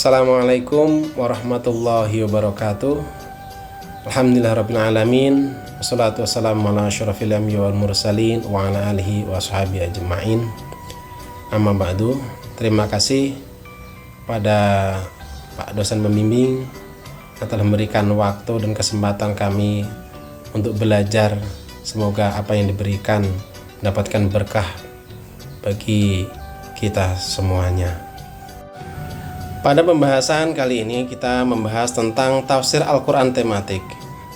Assalamualaikum warahmatullahi wabarakatuh. Alhamdulillahirrabbilalamin. Wassalatu wassalamu ala asyrafil anbiya'i wal mursalin wa ala alihi wa sahbihi ajma'in. Amma ba'du. Terima kasih pada Pak dosen pembimbing yang telah memberikan waktu dan kesempatan kami untuk belajar. Semoga apa yang diberikan mendapatkan berkah bagi kita semuanya. Pada pembahasan kali ini kita membahas tentang tafsir Al-Quran tematik.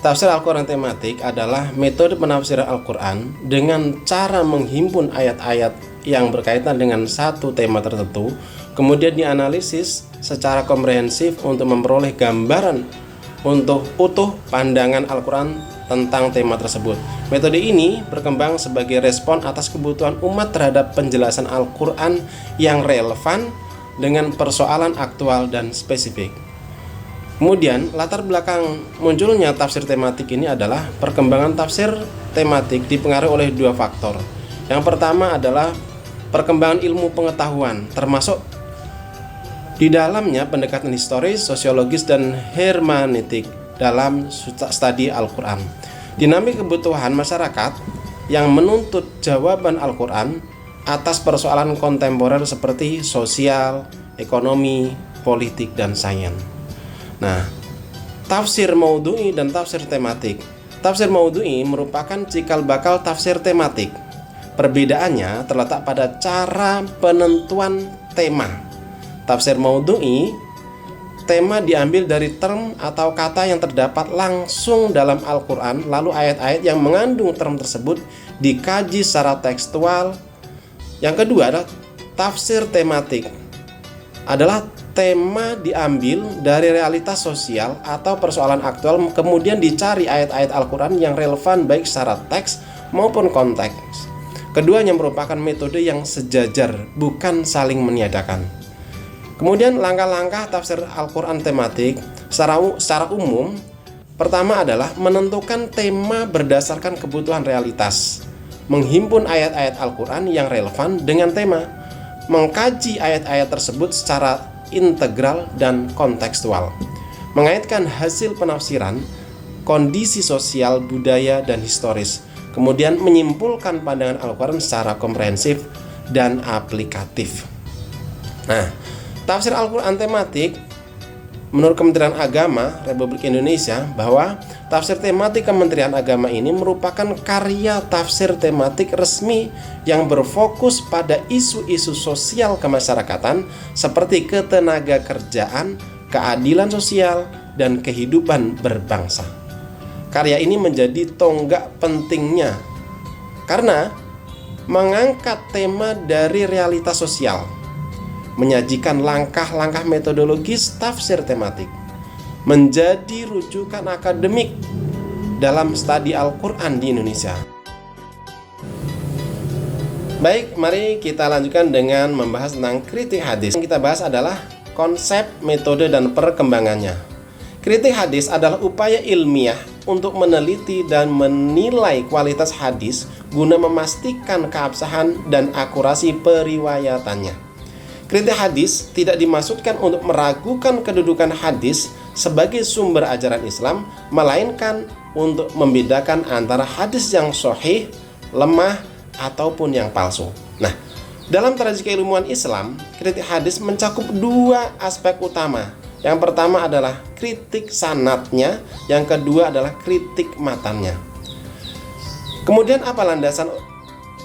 Tafsir Al-Quran tematik adalah metode penafsiran Al-Quran dengan cara menghimpun ayat-ayat yang berkaitan dengan satu tema tertentu, kemudian dianalisis secara komprehensif untuk memperoleh gambaran untuk utuh pandangan Al-Quran tentang tema tersebut. Metode ini berkembang sebagai respon atas kebutuhan umat terhadap penjelasan Al-Quran yang relevan dengan persoalan aktual dan spesifik. Kemudian, latar belakang munculnya tafsir tematik ini adalah perkembangan tafsir tematik dipengaruhi oleh dua faktor. Yang pertama adalah perkembangan ilmu pengetahuan, termasuk di dalamnya pendekatan historis, sosiologis, dan hermeneutik dalam studi Al-Quran. Dinamik kebutuhan masyarakat yang menuntut jawaban Al-Quran atas persoalan kontemporer seperti sosial, ekonomi, politik, dan sains. Nah, tafsir maudhu'i dan tafsir tematik. Tafsir maudhu'i merupakan cikal bakal tafsir tematik. Perbedaannya terletak pada cara penentuan tema. Tafsir maudhu'i, tema diambil dari term atau kata yang terdapat langsung dalam Al-Quran, lalu ayat-ayat yang mengandung term tersebut dikaji secara tekstual. Yang kedua adalah tafsir tematik, adalah tema diambil dari realitas sosial atau persoalan aktual, kemudian dicari ayat-ayat Al-Quran yang relevan baik secara teks maupun konteks. Keduanya merupakan metode yang sejajar, bukan saling meniadakan. Kemudian langkah-langkah tafsir Al-Quran tematik secara umum, pertama adalah menentukan tema berdasarkan kebutuhan realitas, menghimpun ayat-ayat Al-Quran yang relevan dengan tema, mengkaji ayat-ayat tersebut secara integral dan kontekstual, mengaitkan hasil penafsiran, kondisi sosial, budaya, dan historis, kemudian menyimpulkan pandangan Al-Quran secara komprehensif dan aplikatif. Nah, tafsir Al-Quran tematik menurut Kementerian Agama Republik Indonesia bahwa tafsir tematik Kementerian Agama ini merupakan karya tafsir tematik resmi yang berfokus pada isu-isu sosial kemasyarakatan seperti ketenaga kerjaan, keadilan sosial, dan kehidupan berbangsa. Karya ini menjadi tonggak pentingnya karena mengangkat tema dari realitas sosial, menyajikan langkah-langkah metodologis tafsir tematik, menjadi rujukan akademik dalam studi Al-Quran di Indonesia. Baik, mari kita lanjutkan dengan membahas tentang kritik hadis. Yang kita bahas adalah konsep, metode, dan perkembangannya. Kritik hadis adalah upaya ilmiah untuk meneliti dan menilai kualitas hadis guna memastikan keabsahan dan akurasi periwayatannya. Kritik hadis tidak dimaksudkan untuk meragukan kedudukan hadis sebagai sumber ajaran Islam, melainkan untuk membedakan antara hadis yang sahih, lemah, ataupun yang palsu. Nah, dalam tradisi keilmuan Islam, kritik hadis mencakup dua aspek utama. Yang pertama adalah kritik sanadnya, yang kedua adalah kritik matannya. Kemudian apa landasan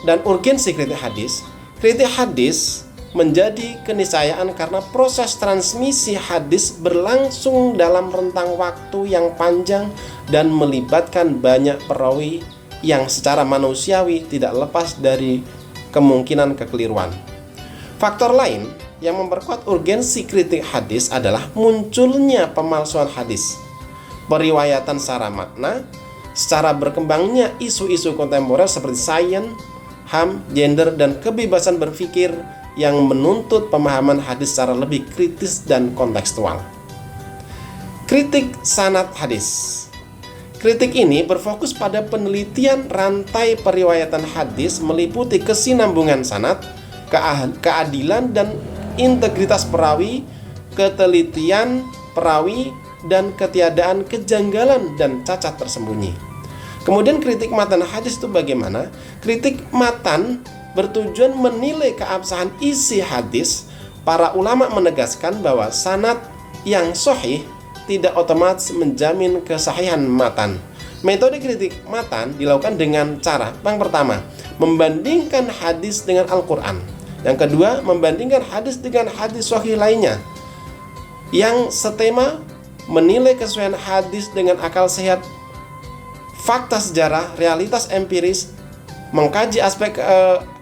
dan urgensi kritik hadis? Kritik hadis menjadi keniscayaan karena proses transmisi hadis berlangsung dalam rentang waktu yang panjang dan melibatkan banyak perawi yang secara manusiawi tidak lepas dari kemungkinan kekeliruan. Faktor lain yang memperkuat urgensi kritik hadis adalah munculnya pemalsuan hadis, periwayatan secara makna, secara berkembangnya isu-isu kontemporer seperti sains, HAM, gender, dan kebebasan berpikir yang menuntut pemahaman hadis secara lebih kritis dan kontekstual. Kritik sanad hadis. Kritik ini berfokus pada penelitian rantai periwayatan hadis meliputi kesinambungan sanad, keadilan dan integritas perawi, ketelitian perawi, dan ketiadaan kejanggalan dan cacat tersembunyi. Kemudian kritik matan hadis itu bagaimana? Kritik matan bertujuan menilai keabsahan isi hadis. Para ulama menegaskan bahwa sanad yang sahih tidak otomatis menjamin kesahihan matan. Metode kritik matan dilakukan dengan cara yang pertama, membandingkan hadis dengan Al-Quran. Yang kedua, membandingkan hadis dengan hadis sahih lainnya. Yang setema, menilai kesesuaian hadis dengan akal sehat, fakta sejarah, realitas empiris, mengkaji aspek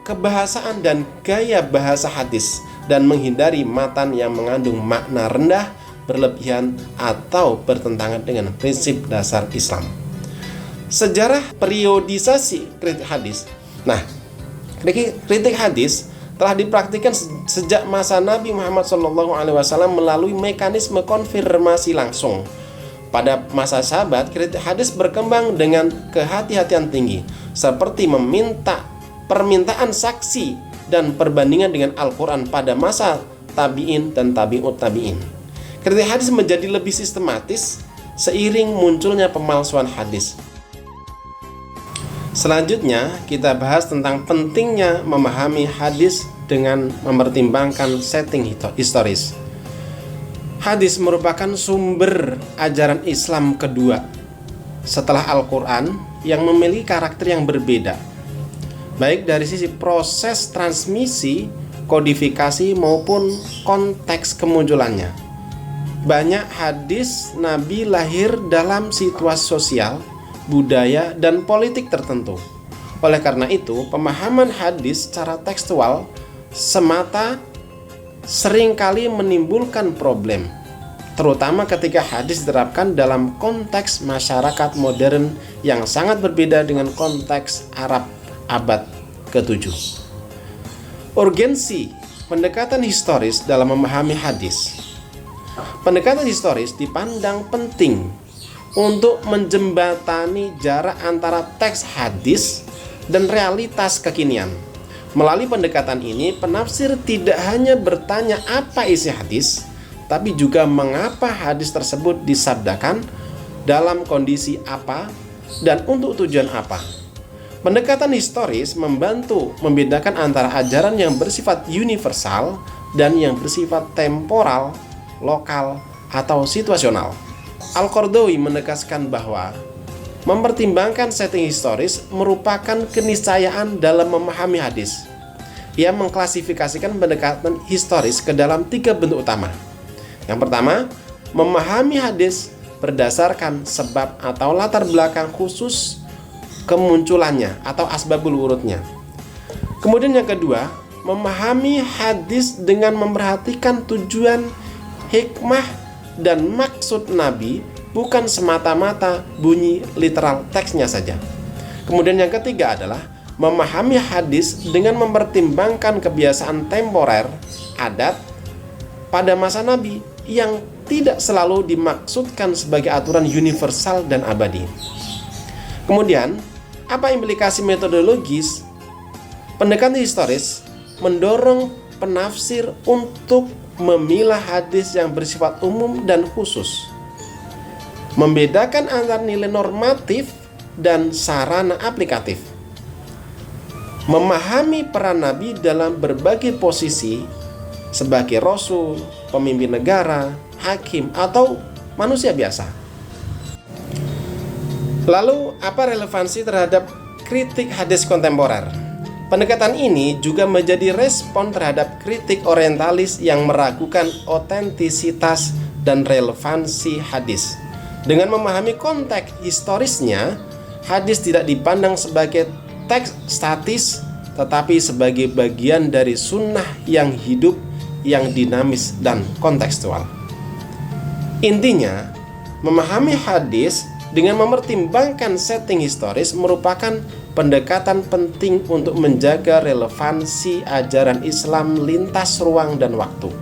kebahasaan dan gaya bahasa hadis, dan menghindari matan yang mengandung makna rendah, berlebihan, atau bertentangan dengan prinsip dasar Islam. Sejarah periodisasi kritik hadis. Nah, kritik hadis telah dipraktikkan sejak masa Nabi Muhammad SAW melalui mekanisme konfirmasi langsung. Pada masa sahabat, kritik hadis berkembang dengan kehati-hatian tinggi, seperti meminta permintaan saksi dan perbandingan dengan Al-Quran pada masa tabi'in dan tabi'ut tabi'in. Kritik hadis menjadi lebih sistematis seiring munculnya pemalsuan hadis. Selanjutnya, kita bahas tentang pentingnya memahami hadis dengan mempertimbangkan setting historis. Hadis merupakan sumber ajaran Islam kedua setelah Al-Quran yang memiliki karakter yang berbeda, baik dari sisi proses transmisi, kodifikasi, maupun konteks kemunculannya. Banyak hadis Nabi lahir dalam situasi sosial, budaya, dan politik tertentu. Oleh karena itu, pemahaman hadis secara tekstual semata seringkali menimbulkan problem, terutama ketika hadis diterapkan dalam konteks masyarakat modern yang sangat berbeda dengan konteks Arab abad ke-7. Urgensi pendekatan historis dalam memahami hadis. Pendekatan historis dipandang penting untuk menjembatani jarak antara teks hadis dan realitas kekinian. Melalui pendekatan ini, penafsir tidak hanya bertanya apa isi hadis, tapi juga mengapa hadis tersebut disabdakan, dalam kondisi apa, dan untuk tujuan apa. Pendekatan historis membantu membedakan antara ajaran yang bersifat universal dan yang bersifat temporal, lokal, atau situasional. Al-Qardawi menegaskan bahwa mempertimbangkan setting historis merupakan keniscayaan dalam memahami hadis. Ia mengklasifikasikan pendekatan historis ke dalam 3 bentuk utama. Yang pertama, memahami hadis berdasarkan sebab atau latar belakang khusus kemunculannya atau asbabul wurudnya. Kemudian yang kedua, memahami hadis dengan memperhatikan tujuan, hikmah, dan maksud Nabi, bukan semata-mata bunyi literal teksnya saja. Kemudian yang ketiga adalah memahami hadis dengan mempertimbangkan kebiasaan temporer, adat pada masa Nabi yang tidak selalu dimaksudkan sebagai aturan universal dan abadi. Kemudian, apa implikasi metodologis? Pendekatan historis mendorong penafsir untuk memilah hadis yang bersifat umum dan khusus, membedakan antara nilai normatif dan sarana aplikatif, memahami peran Nabi dalam berbagai posisi sebagai rasul, pemimpin negara, hakim, atau manusia biasa. Lalu, apa relevansi terhadap kritik hadis kontemporer? Pendekatan ini juga menjadi respon terhadap kritik orientalis yang meragukan otentisitas dan relevansi hadis. Dengan memahami konteks historisnya, hadis tidak dipandang sebagai teks statis, tetapi sebagai bagian dari sunnah yang hidup, yang dinamis, dan kontekstual. Intinya, memahami hadis dengan mempertimbangkan setting historis merupakan pendekatan penting untuk menjaga relevansi ajaran Islam lintas ruang dan waktu.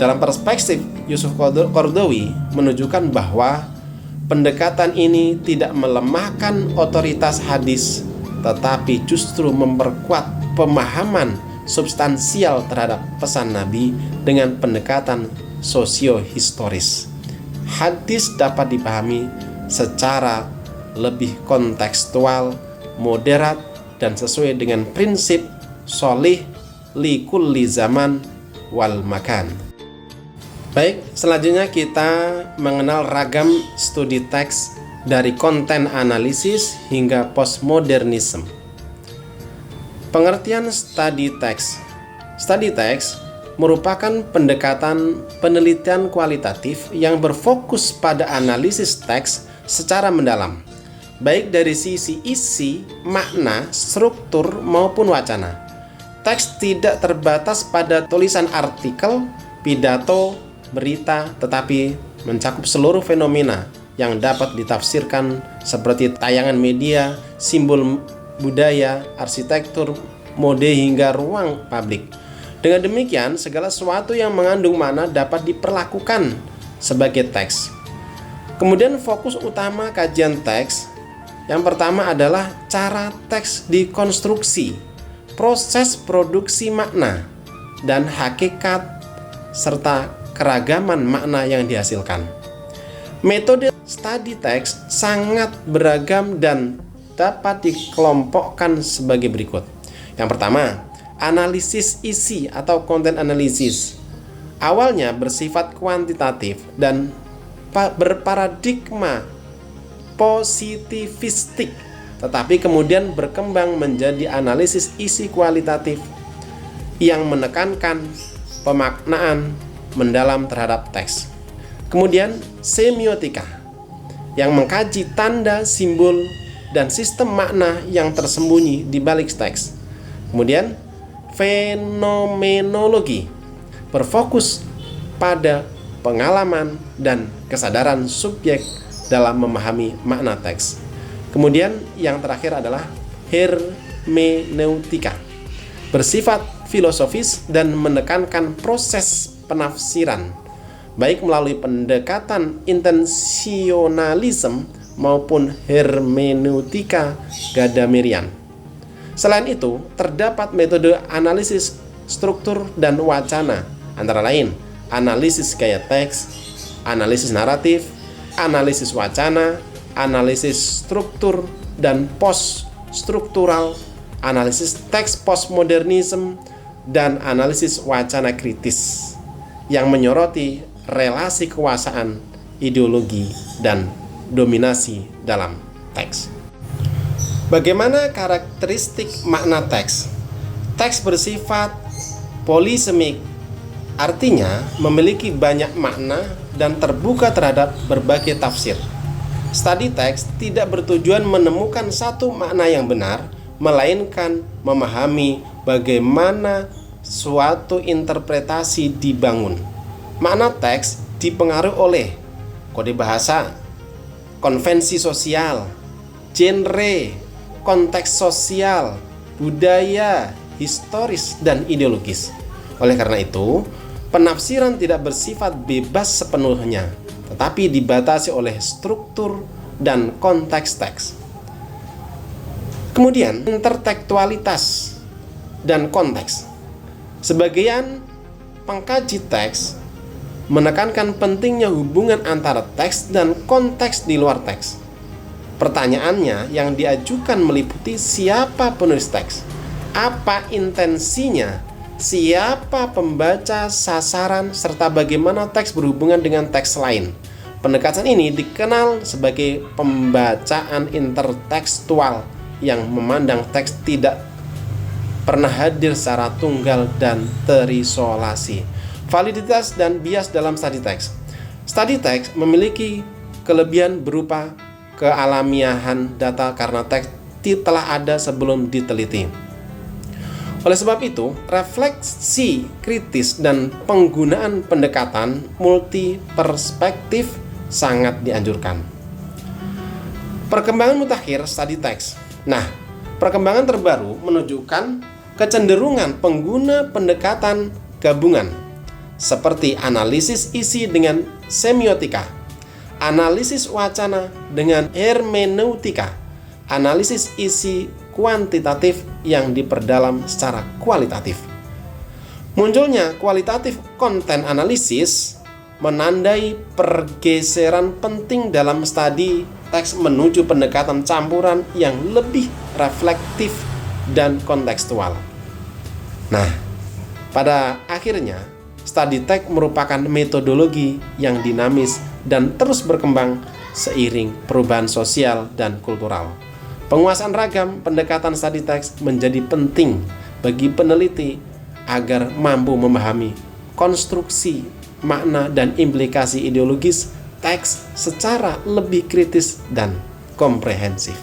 Dalam perspektif Yusuf Qardawi menunjukkan bahwa pendekatan ini tidak melemahkan otoritas hadis, tetapi justru memperkuat pemahaman substansial terhadap pesan Nabi dengan pendekatan sosio-historis. Hadis dapat dipahami secara lebih kontekstual, moderat, dan sesuai dengan prinsip sholih li kulli zaman wal makan. Baik, selanjutnya kita mengenal ragam studi teks dari konten analisis hingga postmodernisme. Pengertian study text. Study text merupakan pendekatan penelitian kualitatif yang berfokus pada analisis teks secara mendalam, baik dari sisi isi, makna, struktur, maupun wacana. Teks tidak terbatas pada tulisan artikel, pidato, berita, tetapi mencakup seluruh fenomena yang dapat ditafsirkan seperti tayangan media, simbol budaya, arsitektur, mode hingga ruang publik. Dengan demikian, segala sesuatu yang mengandung makna dapat diperlakukan sebagai teks. Kemudian fokus utama kajian teks yang pertama adalah cara teks dikonstruksi, proses produksi makna, dan hakikat serta keragaman makna yang dihasilkan. Metode study text sangat beragam dan dapat dikelompokkan sebagai berikut. Yang pertama, analisis isi atau content analysis. Awalnya bersifat kuantitatif dan berparadigma positivistik, tetapi kemudian berkembang menjadi analisis isi kualitatif yang menekankan pemaknaan mendalam terhadap teks. Kemudian semiotika yang mengkaji tanda, simbol, dan sistem makna yang tersembunyi di balik teks. Kemudian fenomenologi berfokus pada pengalaman dan kesadaran subjek dalam memahami makna teks. Kemudian yang terakhir adalah hermeneutika, bersifat filosofis dan menekankan proses penafsiran, baik melalui pendekatan intensionalisme maupun hermeneutika Gadamerian. Selain itu, terdapat metode analisis struktur dan wacana, antara lain analisis gaya teks, analisis naratif, analisis wacana, analisis struktur dan post-struktural, analisis teks postmodernisme, dan analisis wacana kritis yang menyoroti relasi kekuasaan, ideologi, dan dominasi dalam teks. Bagaimana karakteristik makna teks? Teks bersifat polisemik, artinya memiliki banyak makna dan terbuka terhadap berbagai tafsir. Study text tidak bertujuan menemukan satu makna yang benar, melainkan memahami bagaimana suatu interpretasi dibangun. Makna teks dipengaruhi oleh kode bahasa, konvensi sosial, genre, konteks sosial, budaya, historis, dan ideologis. Oleh karena itu, penafsiran tidak bersifat bebas sepenuhnya, tetapi dibatasi oleh struktur dan konteks teks. Kemudian, intertekstualitas dan konteks. Sebagian pengkaji teks menekankan pentingnya hubungan antara teks dan konteks di luar teks. Pertanyaannya yang diajukan meliputi siapa penulis teks, apa intensinya, siapa pembaca sasaran, serta bagaimana teks berhubungan dengan teks lain. Pendekatan ini dikenal sebagai pembacaan intertekstual yang memandang teks tidak pernah hadir secara tunggal dan terisolasi. Validitas dan bias dalam study text. Study text memiliki kelebihan berupa kealamiahan data karena teks telah ada sebelum diteliti. Oleh sebab itu, refleksi kritis dan penggunaan pendekatan multi perspektif sangat dianjurkan. Perkembangan mutakhir study text. Nah, perkembangan terbaru menunjukkan kecenderungan pengguna pendekatan gabungan seperti analisis isi dengan semiotika, analisis wacana dengan hermeneutika, analisis isi kuantitatif yang diperdalam secara kualitatif. Munculnya kualitatif konten analisis menandai pergeseran penting dalam studi teks menuju pendekatan campuran yang lebih reflektif dan kontekstual. Nah, pada akhirnya, studi teks merupakan metodologi yang dinamis dan terus berkembang seiring perubahan sosial dan kultural. Penguasaan ragam pendekatan studi teks menjadi penting bagi peneliti agar mampu memahami konstruksi, makna, dan implikasi ideologis teks secara lebih kritis dan komprehensif.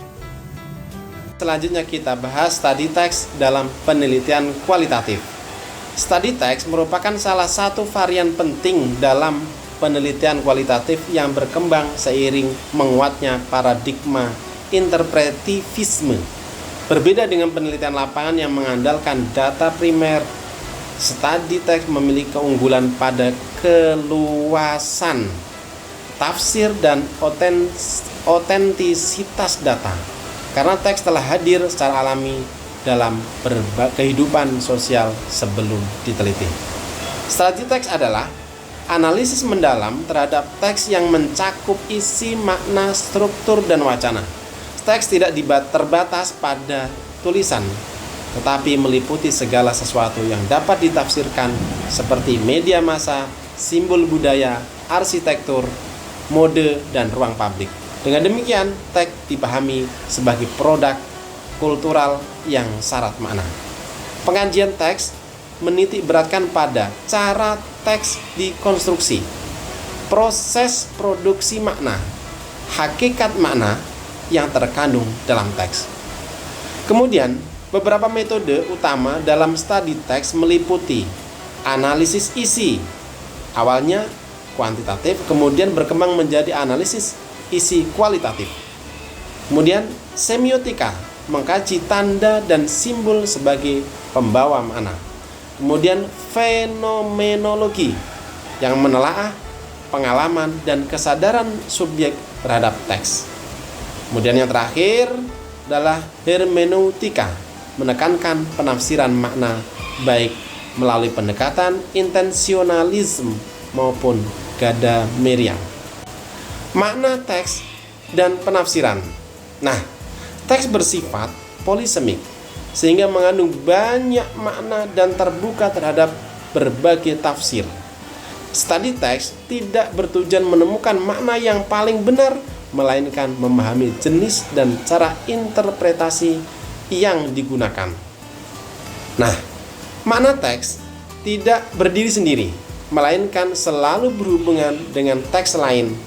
Selanjutnya kita bahas studi teks dalam penelitian kualitatif. Studi teks merupakan salah satu varian penting dalam penelitian kualitatif yang berkembang seiring menguatnya paradigma interpretivisme. Berbeda dengan penelitian lapangan yang mengandalkan data primer, studi teks memiliki keunggulan pada keluasan tafsir dan otentisitas data, karena teks telah hadir secara alami dalam kehidupan sosial sebelum diteliti. Studi teks adalah analisis mendalam terhadap teks yang mencakup isi, makna, struktur, dan wacana. Teks tidak terbatas pada tulisan, tetapi meliputi segala sesuatu yang dapat ditafsirkan seperti media massa, simbol budaya, arsitektur, mode, dan ruang publik. Dengan demikian, teks dipahami sebagai produk kultural yang syarat makna. Pengkajian teks menitik beratkan pada cara teks dikonstruksi, proses produksi makna, hakikat makna yang terkandung dalam teks. Kemudian, beberapa metode utama dalam studi teks meliputi analisis isi, awalnya kuantitatif, kemudian berkembang menjadi analisis isi kualitatif. Kemudian semiotika, mengkaji tanda dan simbol sebagai pembawa makna. Kemudian fenomenologi, yang menelaah pengalaman dan kesadaran subjek terhadap teks. Kemudian yang terakhir adalah hermeneutika, menekankan penafsiran makna baik melalui pendekatan intensionalisme maupun Gadamerya. Makna teks dan penafsiran. Nah, teks bersifat polisemik sehingga mengandung banyak makna dan terbuka terhadap berbagai tafsir. Studi teks tidak bertujuan menemukan makna yang paling benar, melainkan memahami jenis dan cara interpretasi yang digunakan. Nah, makna teks tidak berdiri sendiri, melainkan selalu berhubungan dengan teks lain.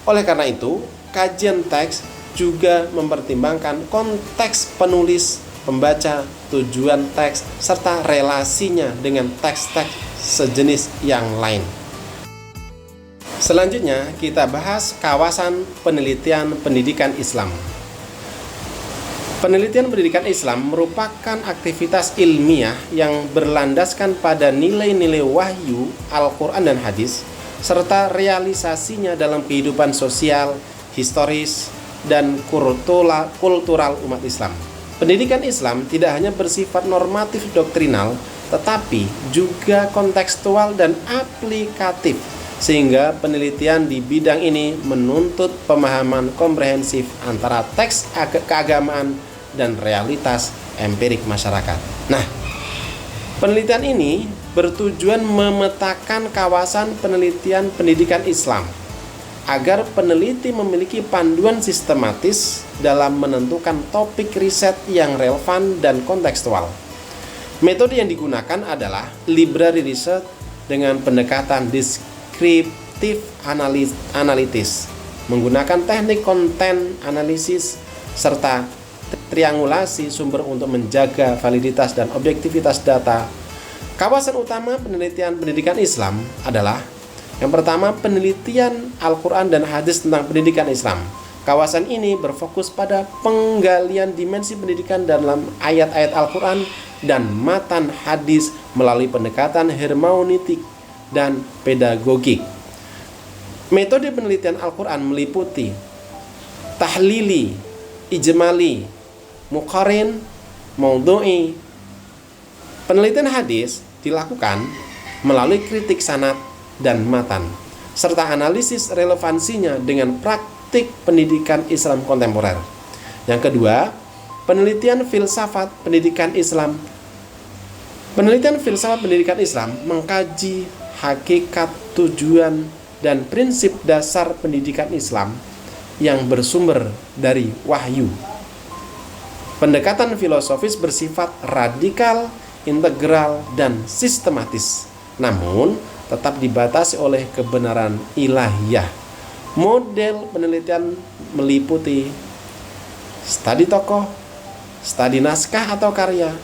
Oleh karena itu, kajian teks juga mempertimbangkan konteks penulis, pembaca, tujuan teks, serta relasinya dengan teks-teks sejenis yang lain. Selanjutnya kita bahas kawasan penelitian pendidikan Islam. Penelitian pendidikan Islam merupakan aktivitas ilmiah yang berlandaskan pada nilai-nilai wahyu, Al-Quran dan hadis, serta realisasinya dalam kehidupan sosial, historis, dan kultural umat Islam. Pendidikan Islam tidak hanya bersifat normatif doktrinal, tetapi juga kontekstual dan aplikatif, sehingga penelitian di bidang ini menuntut pemahaman komprehensif antara teks keagamaan dan realitas empirik masyarakat. Nah, penelitian ini bertujuan memetakan kawasan penelitian pendidikan Islam agar peneliti memiliki panduan sistematis dalam menentukan topik riset yang relevan dan kontekstual. Metode yang digunakan adalah library research dengan pendekatan deskriptif analitis, menggunakan teknik konten analisis serta triangulasi sumber untuk menjaga validitas dan objektivitas data. Kawasan utama penelitian pendidikan Islam adalah yang pertama, penelitian Al-Quran dan hadis tentang pendidikan Islam. Kawasan ini berfokus pada penggalian dimensi pendidikan dalam ayat-ayat Al-Quran dan matan hadis melalui pendekatan hermeneutik dan pedagogik. Metode penelitian Al-Quran meliputi tahlili, ijmali, muqarin, maudhu'i. Penelitian hadis dilakukan melalui kritik sanad dan matan, serta analisis relevansinya dengan praktik pendidikan Islam kontemporer. Yang kedua, penelitian filsafat pendidikan Islam. Penelitian filsafat pendidikan Islam mengkaji hakikat, tujuan, dan prinsip dasar pendidikan Islam yang bersumber dari wahyu. Pendekatan filosofis bersifat radikal, integral, dan sistematis, namun tetap dibatasi oleh kebenaran ilahiyah. Model penelitian meliputi studi tokoh, studi naskah atau karya,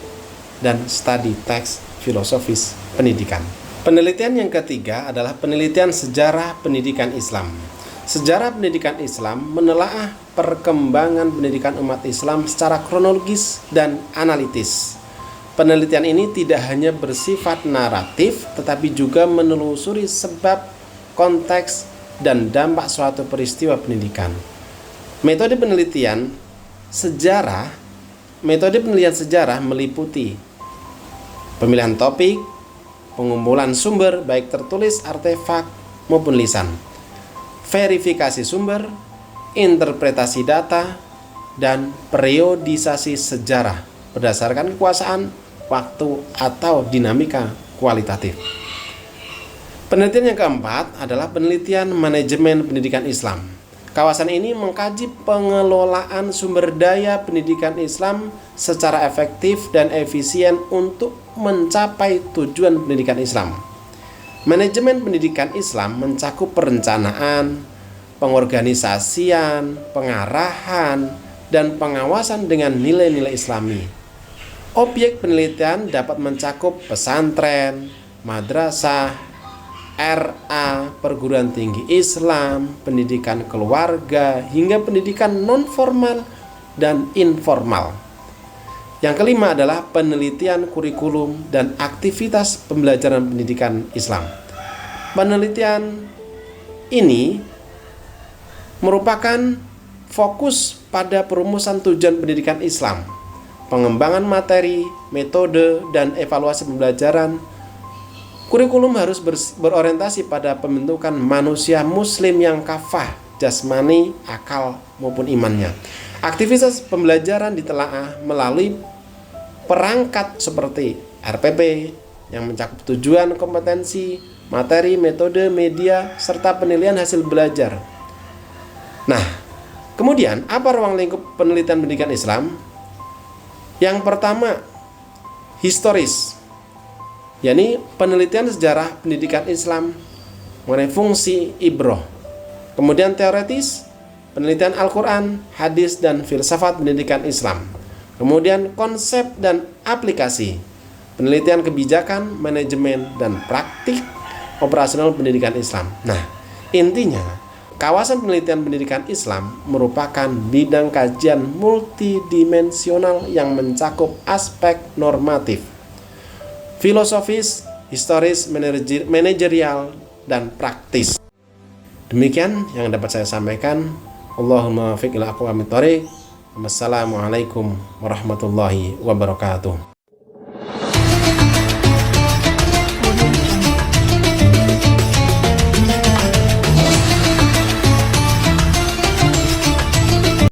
dan studi teks filosofis pendidikan. Penelitian yang ketiga adalah penelitian sejarah pendidikan Islam. Sejarah pendidikan Islam menelaah perkembangan pendidikan umat Islam secara kronologis dan analitis. Penelitian ini tidak hanya bersifat naratif, tetapi juga menelusuri sebab, konteks, dan dampak suatu peristiwa pendidikan. Metode penelitian sejarah meliputi pemilihan topik, pengumpulan sumber baik tertulis, artefak, maupun lisan, verifikasi sumber, interpretasi data, dan periodisasi sejarah berdasarkan kekuasaan, waktu, atau dinamika kualitatif. Penelitian yang keempat adalah penelitian manajemen pendidikan Islam. Kawasan ini mengkaji pengelolaan sumber daya pendidikan Islam secara efektif dan efisien untuk mencapai tujuan pendidikan Islam. Manajemen pendidikan Islam mencakup perencanaan, pengorganisasian, pengarahan, dan pengawasan dengan nilai-nilai Islami. Objek penelitian dapat mencakup pesantren, madrasah, RA, perguruan tinggi Islam, pendidikan keluarga, hingga pendidikan non-formal dan informal. Yang kelima adalah penelitian kurikulum dan aktivitas pembelajaran pendidikan Islam. Penelitian ini merupakan fokus pada perumusan tujuan pendidikan Islam, pengembangan materi, metode, dan evaluasi pembelajaran. Kurikulum harus berorientasi pada pembentukan manusia muslim yang kafah, jasmani, akal, maupun imannya. Aktivitas pembelajaran ditelaah melalui perangkat seperti RPP yang mencakup tujuan, kompetensi, materi, metode, media, serta penilaian hasil belajar. Nah, kemudian apa ruang lingkup penelitian pendidikan Islam? Yang pertama, historis, yakni penelitian sejarah pendidikan Islam mengenai fungsi ibroh. Kemudian teoretis, penelitian Al-Quran, hadis, dan filsafat pendidikan Islam. Kemudian konsep dan aplikasi, penelitian kebijakan, manajemen, dan praktik operasional pendidikan Islam. Nah, intinya, kawasan penelitian pendidikan Islam merupakan bidang kajian multidimensional yang mencakup aspek normatif, filosofis, historis, manajerial, dan praktis. Demikian yang dapat saya sampaikan. Allahumma fiqh ila aqwamit thoriq. Wassalamualaikum warahmatullahi wabarakatuh.